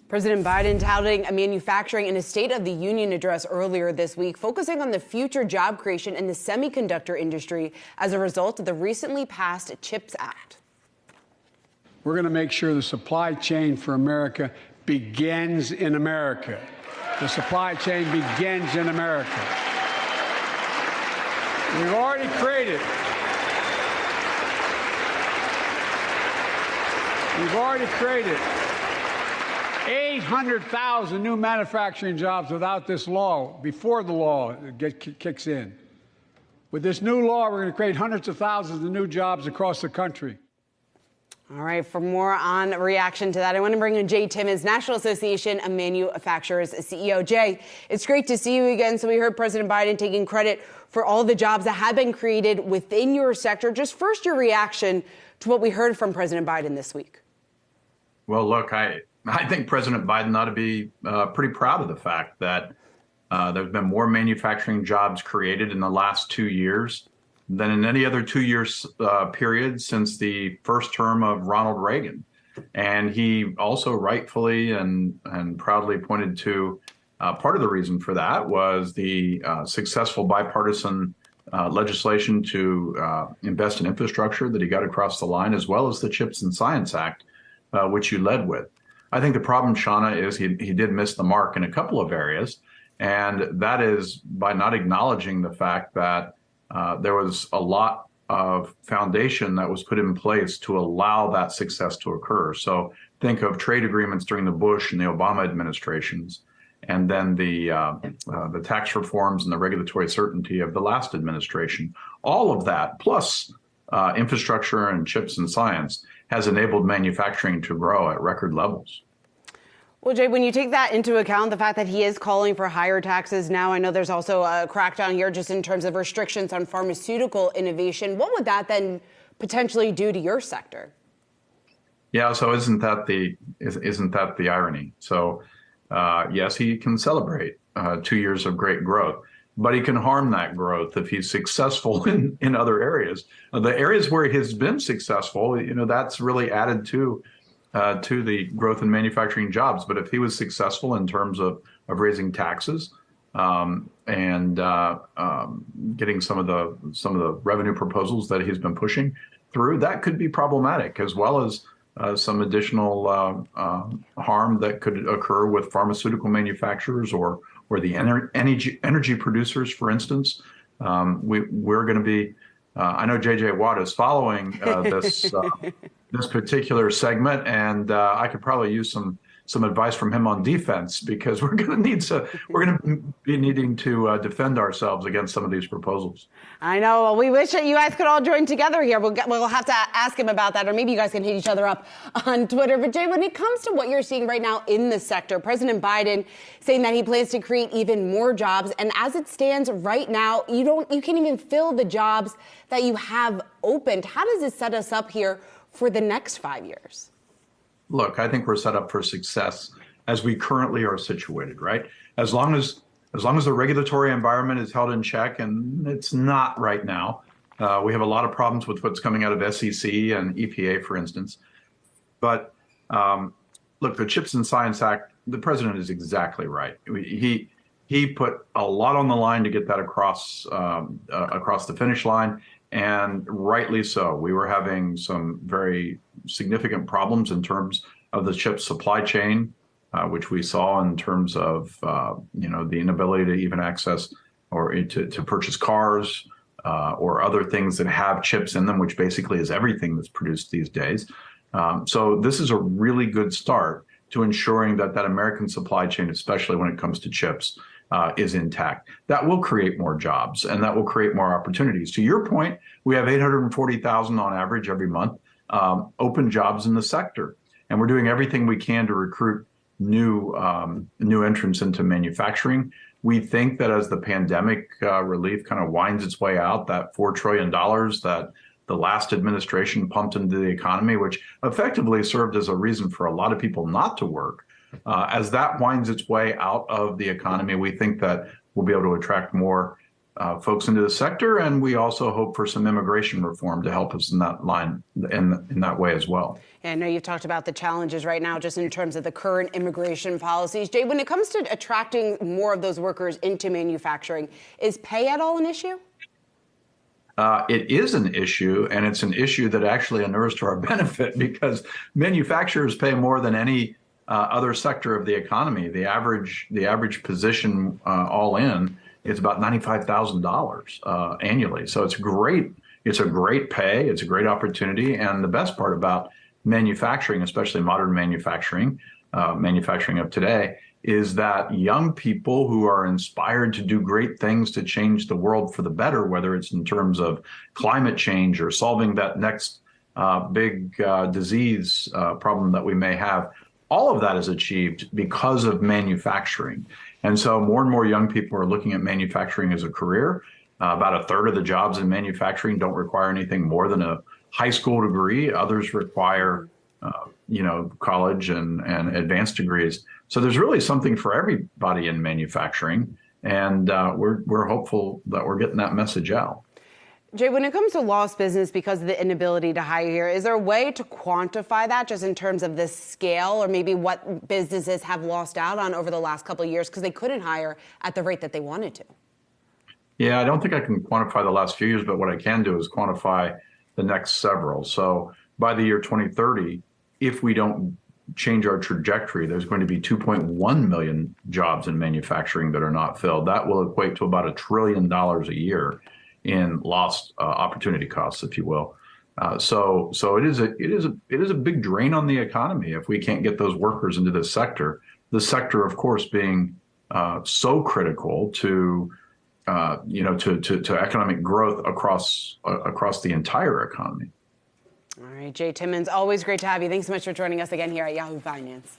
President Biden touting a manufacturing and a State of the Union address earlier this week, focusing on the future job creation in the semiconductor industry as a result of the recently passed CHIPS Act. We're going to make sure the supply chain for America begins in America. The supply chain begins in America. We've already created 800,000 new manufacturing jobs without this law, before the law kicks in. With this new law, we're going to create hundreds of thousands of new jobs across the country. All right, for more on reaction to that, I want to bring in Jay Timmons, National Association of Manufacturers CEO. Jay, it's great to see you again. So we heard President Biden taking credit for all the jobs that have been created within your sector. Just first, your reaction to what we heard from President Biden this week. Well, look, I think President Biden ought to be pretty proud of the fact that there's been more manufacturing jobs created in the last 2 years than in any other 2 years period since the first term of Ronald Reagan. And he also rightfully and proudly pointed to part of the reason for that was the successful bipartisan legislation to invest in infrastructure that he got across the line, as well as the CHIPS and Science Act, which you led with. I think the problem, Seana, is he did miss the mark in a couple of areas, and that is by not acknowledging the fact that there was a lot of foundation that was put in place to allow that success to occur. So think of trade agreements during the Bush and the Obama administrations, and then the tax reforms and the regulatory certainty of the last administration. All of that, plus infrastructure and chips and science, has enabled manufacturing to grow at record levels. Well, Jay, when you take that into account, the fact that he is calling for higher taxes now, I know there's also a crackdown here just in terms of restrictions on pharmaceutical innovation. What would that then potentially do to your sector? Yeah, so isn't that the irony? So yes, he can celebrate 2 years of great growth, but he can harm that growth if he's successful in other areas. The areas where he has been successful, that's really added to the growth in manufacturing jobs. But if he was successful in terms of raising taxes and getting some of the revenue proposals that he's been pushing through, that could be problematic, as well as some additional harm that could occur with pharmaceutical manufacturers or the energy producers, for instance. We're going to be. I know J.J. Watt is following this particular segment, and I could probably use some advice from him on defense, because we're going to be needing to defend ourselves against some of these proposals. I know. Well, we wish that you guys could all join together here. We'll have to ask him about that, or maybe you guys can hit each other up on Twitter. But Jay, when it comes to what you're seeing right now in the sector, President Biden saying that he plans to create even more jobs, and as it stands right now, you can't even fill the jobs that you have opened. How does this set us up here for the next 5 years? Look, I think we're set up for success as we currently are situated, right? As long as the regulatory environment is held in check, and it's not right now. We have a lot of problems with what's coming out of SEC and EPA, for instance. But look, the CHIPS and Science Act, the president is exactly right. He put a lot on the line to get that across the finish line. And rightly so. We were having some very significant problems in terms of the chip supply chain, which we saw in terms of the inability to even access or to purchase cars or other things that have chips in them, which basically is everything that's produced these days. So this is a really good start to ensuring that American supply chain, especially when it comes to chips, is intact. That will create more jobs, and that will create more opportunities. To your point, we have 840,000 on average every month open jobs in the sector, and we're doing everything we can to recruit new entrants into manufacturing. We think that as the pandemic relief kind of winds its way out, that $4 trillion that the last administration pumped into the economy, which effectively served as a reason for a lot of people not to work, as that winds its way out of the economy, we think that we'll be able to attract more folks into the sector, and we also hope for some immigration reform to help us in that line, in that way as well. Yeah, I know you've talked about the challenges right now just in terms of the current immigration policies. Jay, when it comes to attracting more of those workers into manufacturing, is pay at all an issue? It is an issue, and it's an issue that actually inures to our benefit because manufacturers pay more than any other sector of the economy. The average position all in is about $95,000 annually. So it's great. It's a great pay. It's a great opportunity. And the best part about manufacturing, especially modern manufacturing, manufacturing of today, is that young people who are inspired to do great things to change the world for the better, whether it's in terms of climate change or solving that next big disease problem that we may have, all of that is achieved because of manufacturing. And so more and more young people are looking at manufacturing as a career. About a third of the jobs in manufacturing don't require anything more than a high school degree. Others require college and advanced degrees. So there's really something for everybody in manufacturing, and we're hopeful that we're getting that message out. Jay, when it comes to lost business because of the inability to hire here, is there a way to quantify that just in terms of the scale or maybe what businesses have lost out on over the last couple of years because they couldn't hire at the rate that they wanted to? Yeah, I don't think I can quantify the last few years, but what I can do is quantify the next several. So by the year 2030, if we don't change our trajectory, there's going to be 2.1 million jobs in manufacturing that are not filled. That will equate to about $1 trillion a year in lost opportunity costs, if you will. So it is a big drain on the economy if we can't get those workers into this sector. The sector, of course, being so critical to economic growth across the entire economy. All right, Jay Timmons, always great to have you. Thanks so much for joining us again here at Yahoo Finance.